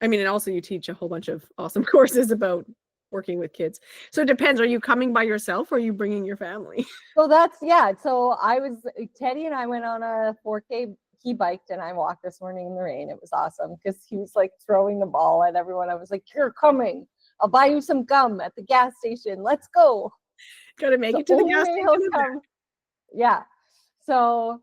I mean, and also you teach a whole bunch of awesome courses about working with kids. So it depends. Are you coming by yourself or are you bringing your family? So So Teddy and I went on a 4K. He biked and I walked this morning in the rain. It was awesome because he was like throwing the ball at everyone. I was like, you're coming. I'll buy you some gum at the gas station. Let's go. Got to make it to the gas station. Yeah. So,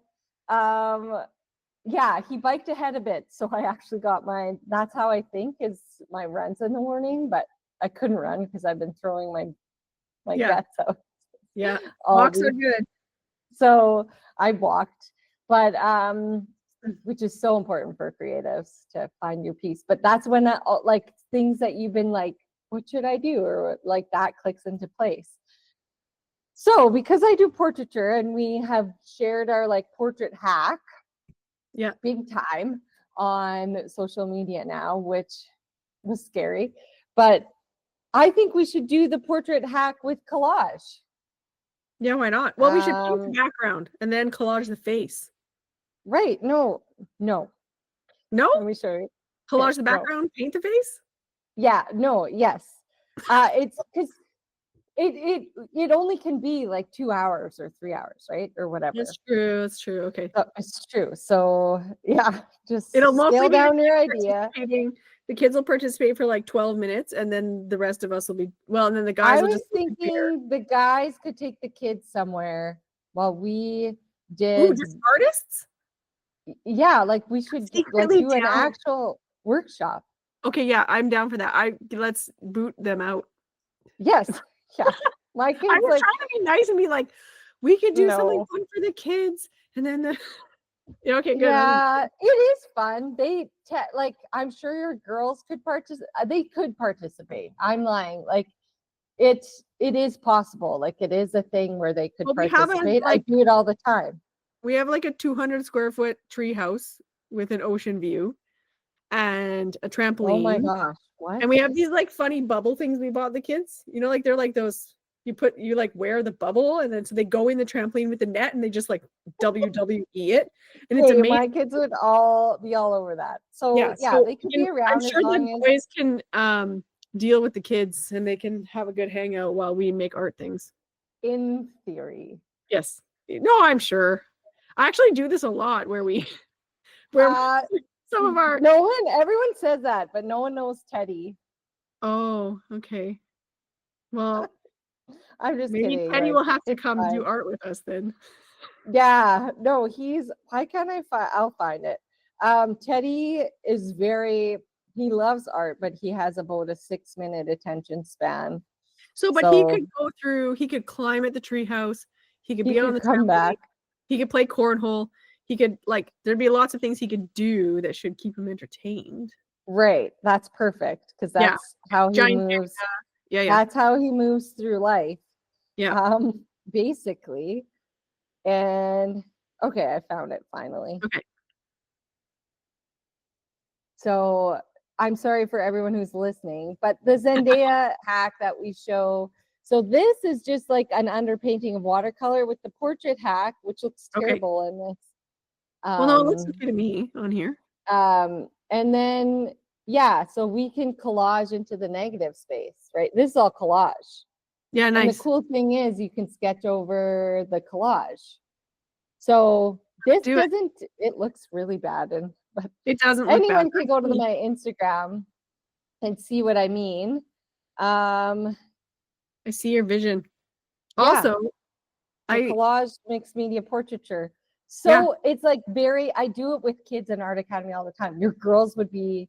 yeah, he biked ahead a bit. So I actually got that's how I think is my runs in the morning, but I couldn't run because I've been throwing my guts out. Yeah. Walks are good. So I walked, but, which is so important for creatives to find your piece. But that's when like things that you've been like, what should I do? Or like that clicks into place. So because I do portraiture and we have shared our like portrait hack, big time on social media now, which was scary, but I think we should do the portrait hack with collage. Yeah, why not? Well, we should paint the background and then collage the face. Right. No. Let me show you. Collage the background, paint the face? Yeah, no, yes. It's because it only can be like 2 hours or 3 hours, right? Or whatever. That's true. Okay. It's true. So yeah, just it'll scale down your idea. The kids will participate for like 12 minutes and then the rest of us will be, and then the guys will just thinking the guys could take the kids somewhere while we did. Just artists? Yeah, like we should do an actual workshop. Okay, yeah, I'm down for that. Let's boot them out. Yes. Yeah. My kids I'm trying to be nice and be like, we could do something fun for the kids. And then okay, good. Yeah, it is fun. I'm sure your girls could participate. They could participate. I'm lying. Like it is possible. Like it is a thing where they could participate. I do it all the time. We have like a 200 square foot tree house with an ocean view and a trampoline. Oh my gosh. What? And we have these like funny bubble things we bought the kids. Like they're like those, you like wear the bubble, and then so they go in the trampoline with the net and they just like WWE it. And it's amazing. My kids would all be all over that. So yeah, they could be around. I'm sure the boys can deal with the kids and they can have a good hangout while we make art things. In theory. Yes. No, I'm sure. I actually do this a lot where some of our everyone says that, but no one knows Teddy. Oh, okay. Well, I'm just maybe kidding. Teddy will have to come do art with us then. Yeah, no, why can't I'll find it. Teddy is he loves art, but he has about a 6-minute attention span. But he could climb at the treehouse. He could be on the come back. He could play cornhole. He could there'd be lots of things he could do that should keep him entertained. Right. That's perfect. Because that's how he moves. Yeah. That's how he moves through life. Yeah. Basically. And okay, I found it finally. Okay. So I'm sorry for everyone who's listening, but the Zendaya hack that we show. So this is just like an underpainting of watercolor with the portrait hack, which looks terrible in this. Well, no, it looks okay to me on here. And then, so we can collage into the negative space, right? This is all collage. Yeah, nice. And the cool thing is you can sketch over the collage. So this it looks really bad. But it doesn't look anyone bad. can go to my Instagram and see what I mean. I see your vision. Also, collage mixed media portraiture. So it's like I do it with kids in Art Academy all the time. Your girls would be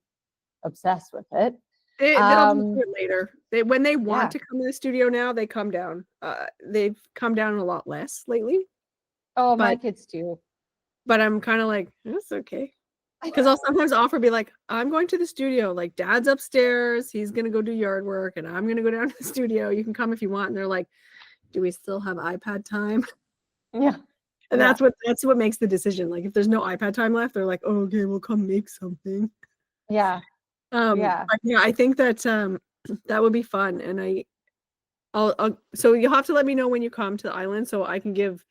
obsessed with it. They'll do it later. When they want to come to the studio now, they come down. They've come down a lot less lately. Oh, my kids too. But I'm kind of like, that's okay. Because I'll sometimes offer, be like, I'm going to the studio. Like, Dad's upstairs. He's going to go do yard work. And I'm going to go down to the studio. You can come if you want. And they're like, do we still have iPad time? Yeah. And that's what makes the decision. Like, if there's no iPad time left, they're like, oh, okay, we'll come make something. Yeah. I think that that would be fun. And I'll so you'll have to let me know when you come to the island so I can give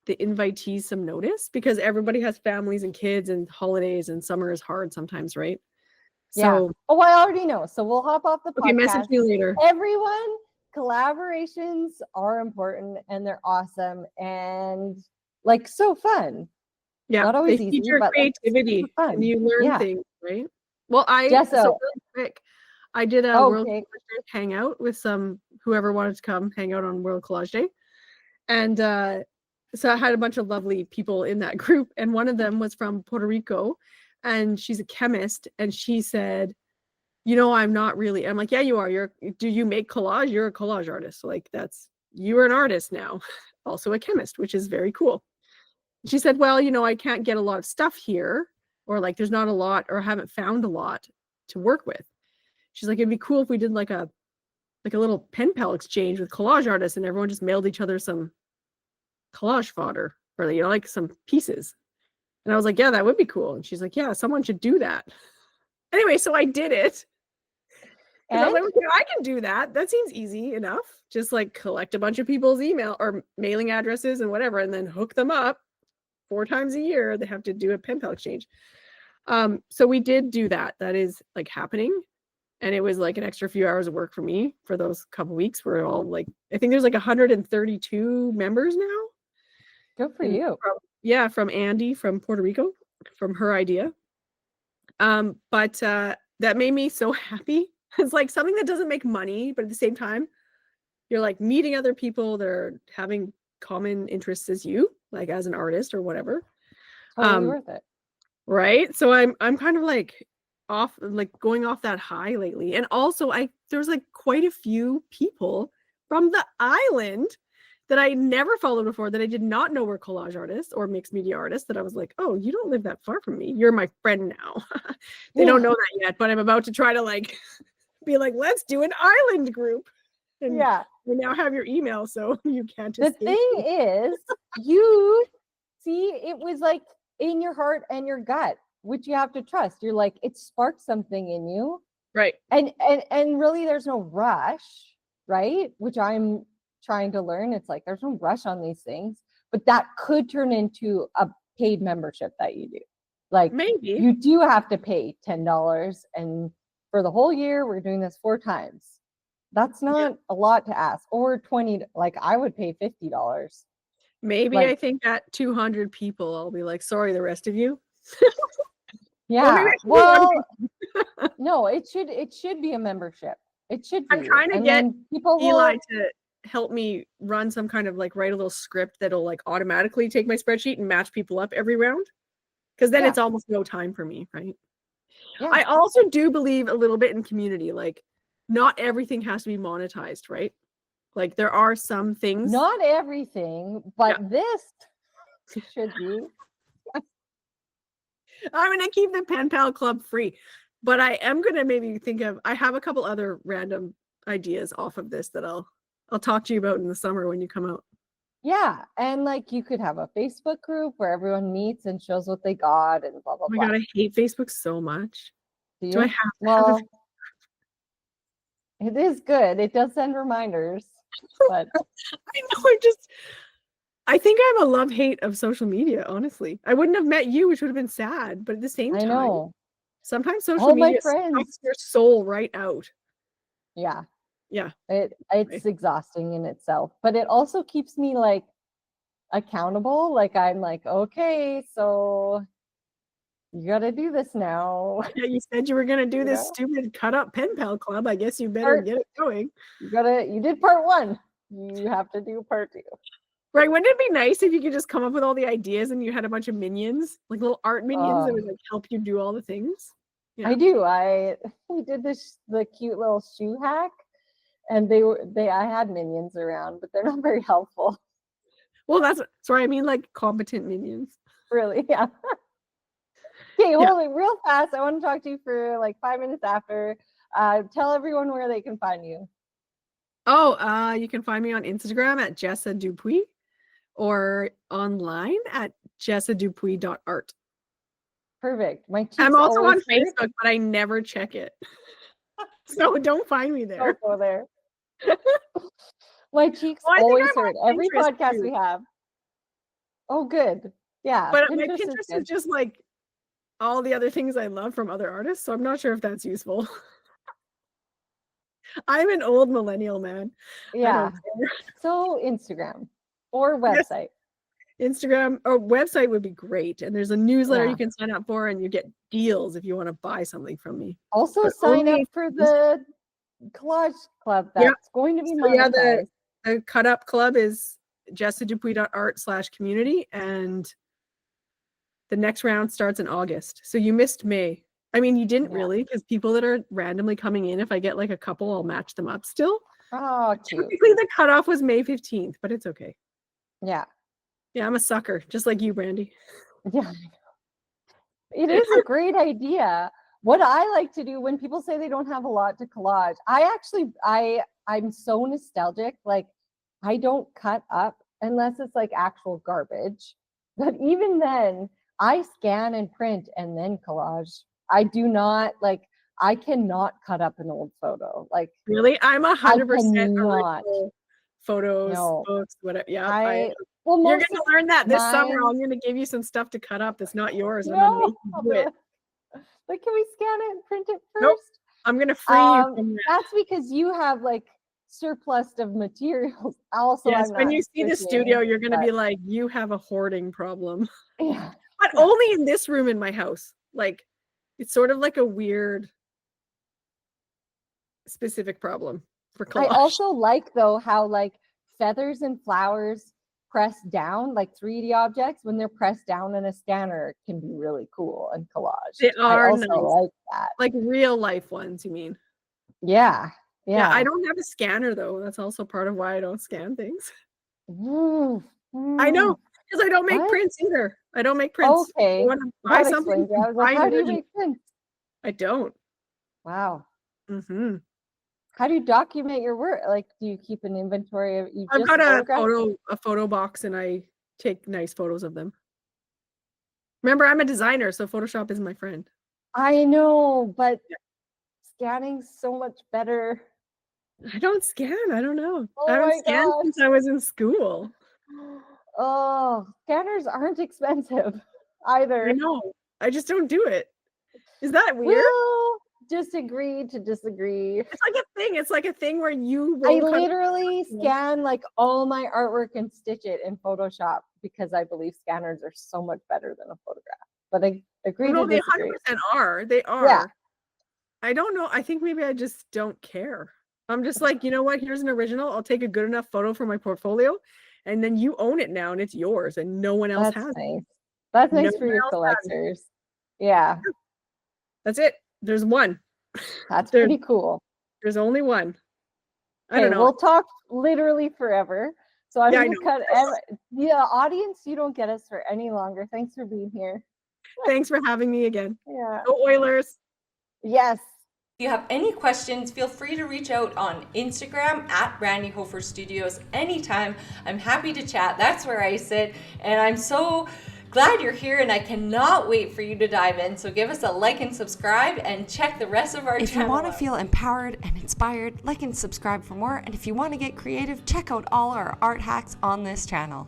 the invitees some notice, because everybody has families and kids and holidays and summer is hard sometimes, right? So I already know. So we'll hop off the podcast. Okay, message me later. Everyone, collaborations are important and they're awesome and like so fun. Yeah, not always they easy, feed your but creativity and you learn things, right? Well, Jessa, so really quick, I did a World Collage Day hangout with whoever wanted to come hang out on World Collage Day. And so I had a bunch of lovely people in that group. And one of them was from Puerto Rico and she's a chemist. And she said, I'm not really, I'm like, yeah, you are. Do you make collage? You're a collage artist. So like you're an artist now, also a chemist, which is very cool. She said, well, I can't get a lot of stuff here, or like there's not a lot, or I haven't found a lot to work with. She's like, it'd be cool if we did like a little pen pal exchange with collage artists and everyone just mailed each other some collage fodder or like some pieces. And I was like, yeah, that would be cool. And she's like, yeah, someone should do that. Anyway, so I did it. And I was like, okay, I can do that. That seems easy enough. Just like collect a bunch of people's email or mailing addresses and whatever, and then hook them up 4 times a year. They have to do a pen pal exchange. So we did do that. That is like happening. And it was like an extra few hours of work for me for those couple weeks. We're all like, I think there's like 132 members now. Good for you. From Andy from Puerto Rico, from her idea. But that made me so happy. It's like something that doesn't make money, but at the same time, you're like meeting other people that are having common interests as you, like as an artist or whatever. Totally worth it. Right. So I'm kind of like going off that high lately. And also there's like quite a few people from the island that I never followed before, that I did not know were collage artists or mixed media artists, that I was like, oh, you don't live that far from me. You're my friend now. They don't know that yet, but I'm about to try to like be like, let's do an island group. And we now have your email, so you can't escape. The thing is, you see, it was like in your heart and your gut, which you have to trust. You're like, it sparked something in you. Right. And really there's no rush, right? Which I'm trying to learn. It's like there's no rush on these things, but that could turn into a paid membership that you do. Like Maybe you do have to pay $10, and for the whole year we're doing this 4 times. That's not a lot to ask. Or 20, like I would pay $50. Maybe like, I think at 200 people, I'll be like, sorry, the rest of you. Yeah. Well, no, it should be a membership. It should be. I'm trying to and get people Eli to help me run some kind of like write a little script that'll like automatically take my spreadsheet and match people up every round. Because then it's almost no time for me, right? Yeah. I also do believe a little bit in community. Like, not everything has to be monetized, right? Like, there are some things. Not everything, but this should be. I'm going to keep the Pen Pal Club free. But I am going to maybe think of, I have a couple other random ideas off of this that I'll talk to you about in the summer when you come out. Yeah. And like you could have a Facebook group where everyone meets and shows what they got and blah, blah, blah. Oh my God, I hate Facebook so much. Do I have to have it is good. It does send reminders. But I know, I think I'm a love-hate of social media, honestly. I wouldn't have met you, which would have been sad. But at the same time, know. Sometimes social media sucks your soul right out. Yeah. Yeah. It's exhausting in itself. But it also keeps me like accountable. Like I'm like, okay, so you got to do this now. Yeah, you said you were going to do this stupid cut up Pen Pal Club. I guess you better get it going. You did part 1. You have to do part 2. Right. Wouldn't it be nice if you could just come up with all the ideas and you had a bunch of minions, like little art minions that would like help you do all the things? Yeah. I do. We did the cute little shoe hack, and I had minions around, but they're not very helpful. Well, I mean like competent minions. Really, yeah. Okay, hold it real fast. I want to talk to you for like 5 minutes after. Tell everyone where they can find you. Oh, you can find me on Instagram at Jessa Dupuis or online at jessadupuis.art. Perfect. I'm also on Facebook, but I never check it. So don't find me there. Don't go there. My cheeks always hurt. Every podcast we have. Oh, good. Yeah. But my Pinterest is just like all the other things I love from other artists. So I'm not sure if that's useful. I'm an old millennial, man. Yeah. So Instagram or website. Instagram or website would be great. And there's a newsletter you can sign up for, and you get deals if you want to buy something from me. Also sign up for the Collage Club. That's going to be monetized. The Cut Up Club is jessadupuis.art/community. And the next round starts in August. So you missed May. I mean, you didn't really, because people that are randomly coming in, if I get like a couple, I'll match them up still. Oh, cute. Typically the cutoff was May 15th, but it's okay. Yeah. Yeah, I'm a sucker, just like you, Brandi. Yeah. It is a great idea. What I like to do when people say they don't have a lot to collage, I'm so nostalgic. Like, I don't cut up unless it's like actual garbage. But even then, I scan and print and then collage. I do not like. I cannot cut up an old photo. Like, really, I'm 100% photos, books, whatever. Yeah, you're going to learn that this summer. I'm going to give you some stuff to cut up that's not yours. I'm going to make you do it. Like, can we scan it and print it first? Nope. I'm going to free you from that. That's because you have like surplus of materials. Also, yes, when you see the studio, you're going to be like, you have a hoarding problem. Yeah. But only in this room in my house. Like, it's sort of like a weird specific problem for collage. I also like, though, how like feathers and flowers pressed down, like 3D objects, when they're pressed down in a scanner, can be really cool and collage. They are I also nice. like that. Like real life ones, you mean? Yeah. I don't have a scanner, though. That's also part of why I don't scan things. I know, because I don't make prints either. I don't make prints. Okay. You want to buy something? I was like, how do you make prints? I don't. Wow. Mm-hmm. How do you document your work? Like, do you keep an inventory of? I've got a photo box, and I take nice photos of them. Remember, I'm a designer, so Photoshop is my friend. I know, but scanning's so much better. I don't scan. I don't know. Oh I haven't my scanned gosh. since I was in school. Oh, scanners aren't expensive I either. know. I just don't do it. Is that weird? We'll just agree to disagree. It's like a thing. It's like a thing where you I won't cut literally scan like all my artwork and stitch it in Photoshop because I believe scanners are so much better than a photograph. But I agree No, to they disagree. 100% are. They are. Yeah. I don't know. I think maybe I just don't care. I'm just like, you know what? Here's an original. I'll take a good enough photo for my portfolio, and then you own it now, and it's yours, and no one else That's has it. nice. That's nice No for one your else has it. collectors. Yeah, That's it. There's one. that's There's pretty cool. there's only one. I Okay, don't know. we'll talk literally forever. So I'm Yeah, I gonna cut the audience. You don't get us for any longer. Thanks for being here. Thanks for having me again. Yeah. Go Oilers. Yes. If you have any questions, feel free to reach out on Instagram at Brandi Hofer Studios anytime. I'm happy to chat. That's where I sit. And I'm so glad you're here, and I cannot wait for you to dive in. So give us a like and subscribe, and check the rest of our channel. If you want to feel empowered and inspired, like and subscribe for more. And if you want to get creative, check out all our art hacks on this channel.